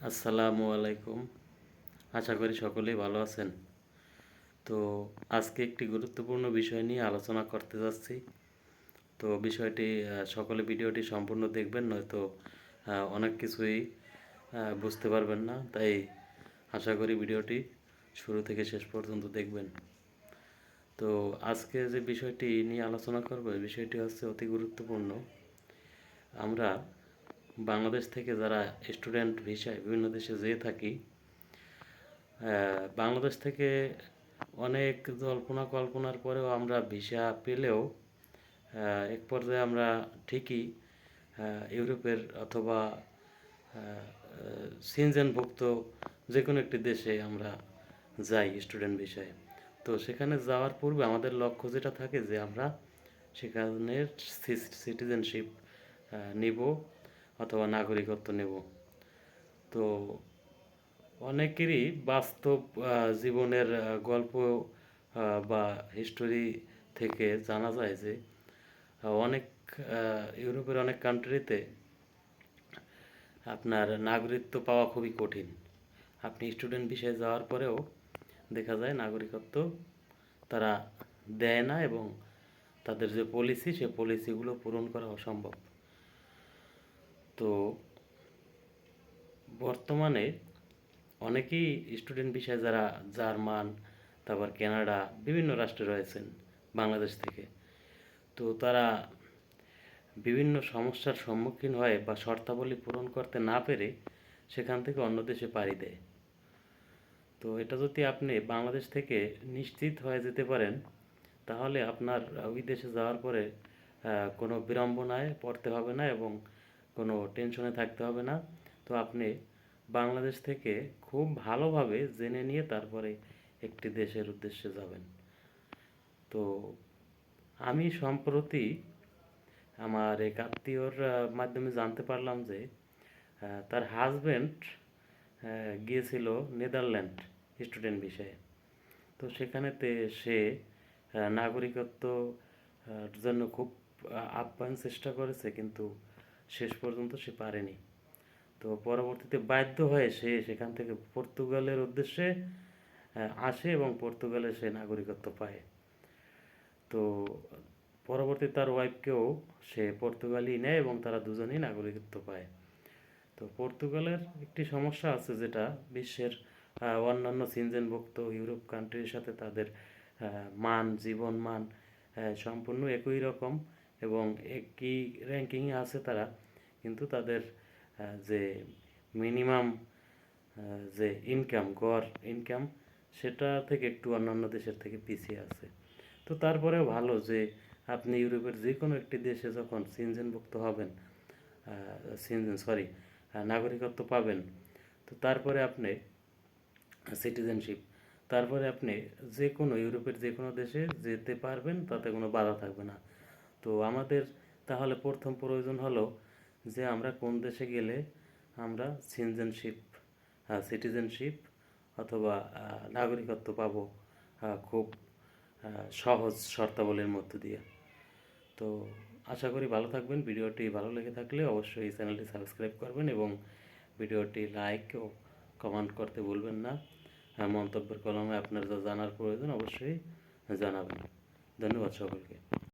আসসালামু আলাইকুম। আশা করি সকলেই ভালো আছেন। তো আজকে একটি গুরুত্বপূর্ণ বিষয় নিয়ে আলোচনা করতে যাচ্ছি। তো বিষয়টি সকলে ভিডিওটি সম্পূর্ণ দেখবেন, নয়তো অনেক কিছুই বুঝতে পারবেন না। তাই আশা করি ভিডিওটি শুরু থেকে শেষ পর্যন্ত দেখবেন। তো আজকে যে বিষয়টি নিয়ে আলোচনা করব, এই বিষয়টি হচ্ছে অতি গুরুত্বপূর্ণ। আমরা বাংলাদেশ থেকে যারা স্টুডেন্ট ভিসায় বিভিন্ন দেশে যেয়ে থাকি, বাংলাদেশ থেকে অনেক জল্পনা কল্পনার পরেও আমরা ভিসা পেলেও এক পর্যায়ে আমরা ঠিকই ইউরোপের অথবা সিনজেনভুক্ত যে কোনো একটি দেশে আমরা যাই স্টুডেন্ট ভিসায়। তো সেখানে যাওয়ার পূর্বে আমাদের লক্ষ্য যেটা থাকে যে আমরা সেখানের সিটিজেনশিপ নিব অথবা নাগরিকত্ব নেব। তো অনেকেরই বাস্তব জীবনের গল্প বা হিস্টোরি থেকে জানা যায় যে অনেক ইউরোপের অনেক কান্ট্রিতে আপনার নাগরিকত্ব পাওয়া খুবই কঠিন। আপনি স্টুডেন্ট ভিসায় যাওয়ার পরেও দেখা যায় নাগরিকত্ব তারা দেয় না, এবং তাদের যে পলিসি সে পলিসিগুলো পূরণ করা অসম্ভব। তো বর্তমানে অনেকেই স্টুডেন্ট ভিসায় যারা জার্মান, তারপর কানাডা, বিভিন্ন রাষ্ট্রে রয়েছেন বাংলাদেশ থেকে, তো তারা বিভিন্ন সমস্যার সম্মুখীন হয় বা শর্তাবলী পূরণ করতে না পেরে সেখান থেকে অন্য দেশে পাড়ি দেয়। তো এটা যদি আপনি বাংলাদেশ থেকে নিশ্চিত হয়ে যেতে পারেন, তাহলে আপনার ওই দেশে যাওয়ার পরে কোনো বিড়ম্বনায় পড়তে হবে না এবং কোনো টেনশনে থাকতে হবে না। তো আপনি বাংলাদেশ থেকে খুব ভালোভাবে জেনে নিয়ে তারপরে একটি দেশের উদ্দেশ্যে যাবেন। তো আমি সম্প্রতি আমার এক আত্মীয়র মাধ্যমে জানতে পারলাম যে তার হাজব্যান্ড গিয়েছিল নেদারল্যান্ড স্টুডেন্ট বিষয়ে। তো সেখানেতে সে নাগরিকত্ব জন্য খুব আপ্রাণ চেষ্টা করেছে, কিন্তু শেষ পর্যন্ত সে পারেনি। তো পরবর্তীতে বাধ্য হয়ে সে সেখান থেকে পর্তুগালের উদ্দেশ্যে আসে এবং পর্তুগালে সে নাগরিকত্ব পায়। তো পরবর্তী তার ওয়াইফকেও সে পর্তুগালই নেয় এবং তারা দুজনেই নাগরিকত্ব পায়। তো পর্তুগালের একটি সমস্যা আছে, যেটা বিশ্বের অন্যান্য সিনজেনভুক্ত ইউরোপ কান্ট্রির সাথে তাদের জীবন মান সম্পূর্ণ একই রকম এবং একই র্যাঙ্কিংয়ে আছে তারা, কিন্তু তাদের যে মিনিমাম যে ইনকাম, গড় ইনকাম, সেটা থেকে একটু অন্যান্য দেশের থেকে পিছিয়ে আছে। তো তারপরেও ভালো যে আপনি ইউরোপের যে কোনো একটি দেশে যখন সিনজেনভুক্ত হবেন, নাগরিকত্ব পাবেন, তো তারপরে আপনি সিটিজেনশিপ, তারপরে আপনি যে কোনো ইউরোপের যে কোনো দেশে যেতে পারবেন, তাতে কোনো বাধা থাকবে না। তো আমাদের তাহলে প্রথম প্রয়োজন হলো যে আমরা কোন দেশে গেলে আমরা সিটিজেনশিপ অথবা নাগরিকত্ব পাবো খুব সহজ শর্তাবলীর মধ্য দিয়ে। তো আশা করি ভালো থাকবেন। ভিডিওটি ভালো লেগে থাকলে অবশ্যই চ্যানেলটি সাবস্ক্রাইব করবেন এবং ভিডিওটি লাইক ও কমেন্ট করতে ভুলবেন না। মন্তব্যের কলমে আপনার যা জানার প্রয়োজন অবশ্যই জানাবেন। ধন্যবাদ সকলকে।